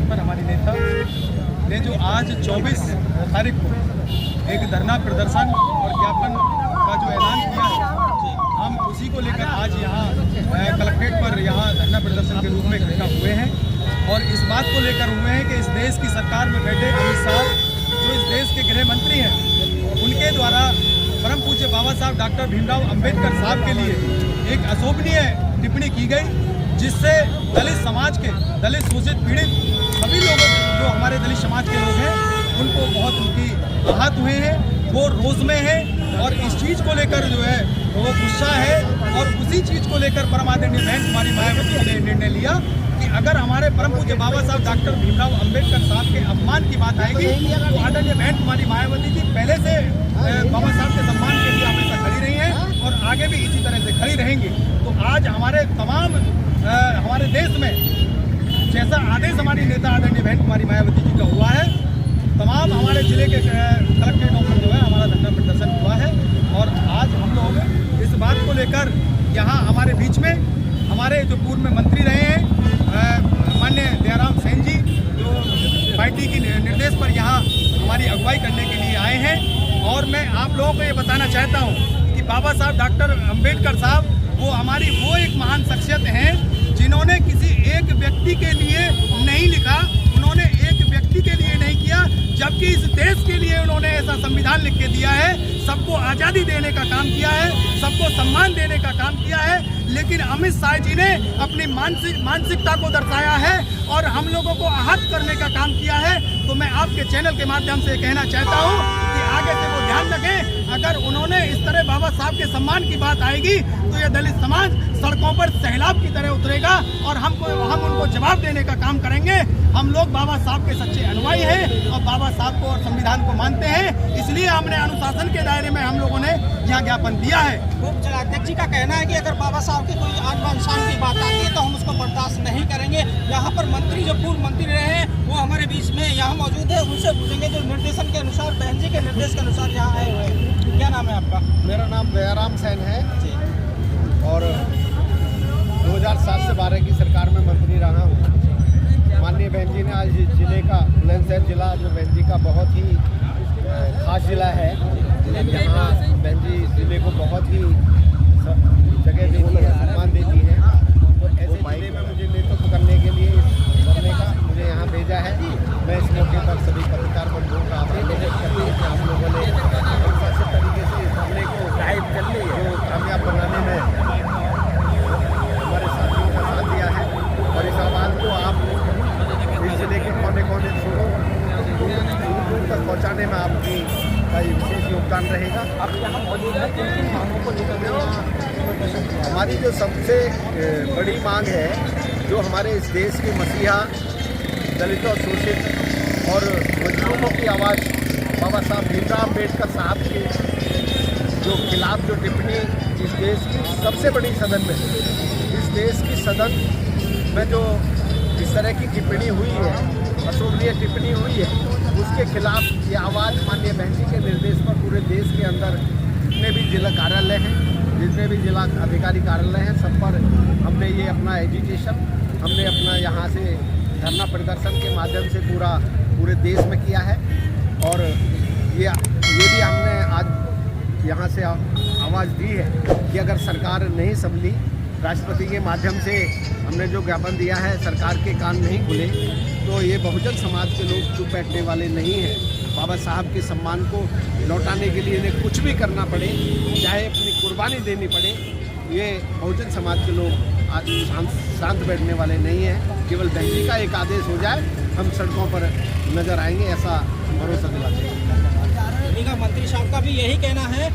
पर हमारी नेता ने जो आज 24 तारीख को एक धरना प्रदर्शन और ज्ञापन का जो ऐलान किया है, हम उसी को लेकर आज यहाँ कलेक्ट्रेट पर यहाँ धरना प्रदर्शन के रूप में इकट्ठा हुए हैं। और इस बात को लेकर हुए हैं कि इस देश की सरकार में बैठे अमित शाह, जो इस देश के गृह मंत्री हैं, उनके द्वारा परम पूज्य बाबा साहब डॉक्टर भीमराव अंबेडकर साहब के लिए एक अशोभनीय टिप्पणी की गई, जिससे दलित समाज के, दलित शोषित पीड़ित सभी लोगों जो हमारे दलित समाज के लोग हैं, उनको बहुत उनकी आहत हुए हैं, वो रोज में है। और इस चीज़ को लेकर जो है वो गुस्सा है। और उसी चीज़ को लेकर परम आदरणीय बहन कुमारी मायावती ने निर्णय लिया कि अगर हमारे परम पूज्य बाबा साहब डॉक्टर भीमराव अंबेडकर साहब के अपमान की बात आएगी तो आदरणीय बहन कुमारी मायावती जी पहले से बाबा साहब के सम्मान के लिए हमेशा खड़ी रही हैं और आगे भी इसी तरह से खड़ी रहेंगी। तो आज हमारे तमाम हमारे देश में जैसा आदेश हमारी नेता आदरणीय बहन कुमारी मायावती जी का हुआ है, तमाम हमारे जिले के कलेक्ट्रेटों पर जो है हमारा धरना प्रदर्शन हुआ है। और आज हम लोग इस बात को लेकर यहाँ हमारे बीच में हमारे जो पूर्व में मंत्री रहे हैं माननीय दयाराम सेन जी, जो पार्टी की निर्देश पर यहाँ हमारी अगुवाई करने के लिए आए हैं। और मैं आप लोगों को ये बताना चाहता हूँ कि बाबा साहब डॉक्टर अंबेडकर साहब वो हमारी वो एक महान शख्सियत हैं जिन्होंने किसी एक व्यक्ति के लिए नहीं लिखा, उन्होंने एक व्यक्ति के लिए नहीं किया, जबकि इस देश के लिए उन्होंने ऐसा संविधान लिख के दिया है, सबको आज़ादी देने का काम किया है, सबको सम्मान देने का काम किया है। लेकिन अमित शाह जी ने अपनी मानसिकता को दर्शाया है और हम लोगों को आहत करने का काम किया है। तो मैं आपके चैनल के माध्यम से कहना चाहता हूँ कि आगे से वो ध्यान रखें, अगर उन्होंने इस तरह बाबा साहब के सम्मान की बात आएगी तो ये दलित समाज सड़कों पर सैलाब की तरह उतरेगा और हम उनको जवाब देने का काम करेंगे। हम लोग बाबा साहब के सच्चे अनुयायी हैं और बाबा साहब को और संविधान को मानते हैं, इसलिए हमने अनुशासन के दायरे में हम लोगों ने यह ज्ञापन दिया है। उप जिलाध्यक्ष जी का कहना है कि अगर बाबा साहब की कोई आन बान शान की बात आती है तो हम उसको बर्दाश्त नहीं करेंगे। यहाँ पर मंत्री जो पूर्व मंत्री रहे हैं वो हमारे बीच में यहाँ मौजूद है, उनसे पूछेंगे जो निर्देशन के अनुसार, बहन जी के निर्देश के अनुसार यहाँ आए हुए हैं। क्या नाम है आपका? मेरा नाम दयाराम सेन है और 2007 से 12 की सरकार में मंत्री रहा हूँ। माननीय बहन जी ने आज जिले का बुलंदशहर जिला जो बहन जी का बहुत ही खास जिला है, यहाँ बहन जी जिले को बहुत ही जगह देती है, सम्मान देती है। तो ऐसे जिले में मुझे नेतृत्व करने के लिए करने का मुझे यहाँ भेजा है। मैं इस मौके पर सभी पत्रकार बंधुओं का आभार व्यक्त करती हूँ कि आप लोगों ने अनुशासित तरीके से इस हमले को गाइड कर ली जो कामयाब बनाने में हमारे साथियों का साथ दिया है। और इस आवाज़ को आप इस जिले के कोने कोने दूर दूर तक पहुँचाने में आपकी का विशेष योगदान रहेगा। अब यहाँ मौजूद है किन मांगों को लेकर? हमारी जो सबसे बड़ी मांग है, जो हमारे इस देश के मसीहा दलितों, शोषित और मजलूमों की आवाज़ बाबा साहब भीमराव अम्बेडकर साहब के जो खिलाफ जो टिप्पणी इस देश की सबसे बड़ी सदन में, इस देश की सदन में जो इस तरह की टिप्पणी हुई है, अशोभनीय टिप्पणी हुई है, उसके खिलाफ ये आवाज़ माननीय बहन जी के निर्देश पर पूरे देश के अंदर जितने भी जिला कार्यालय हैं, जितने भी जिला अधिकारी कार्यालय हैं, सब पर हमने ये अपना एजिटेशन, हमने अपना यहाँ से धरना प्रदर्शन के माध्यम से पूरे देश में किया है। और ये भी हमने आज यहाँ से आवाज़ दी है कि अगर सरकार नहीं संभली, राष्ट्रपति के माध्यम से हमने जो ज्ञापन दिया है, सरकार के कान नहीं खुले तो ये बहुजन समाज के लोग चुप बैठने वाले नहीं हैं। बाबा साहब के सम्मान को लौटाने के लिए इन्हें कुछ भी करना पड़े, चाहे अपनी कुर्बानी देनी पड़े, ये बहुजन समाज के लोग आज शांत बैठने वाले नहीं हैं। केवल बहन जी का एक आदेश हो जाए, हम सड़कों पर नजर आएंगे, ऐसा भरोसा दिलाते हैं। मंत्री साहब का भी यही कहना है।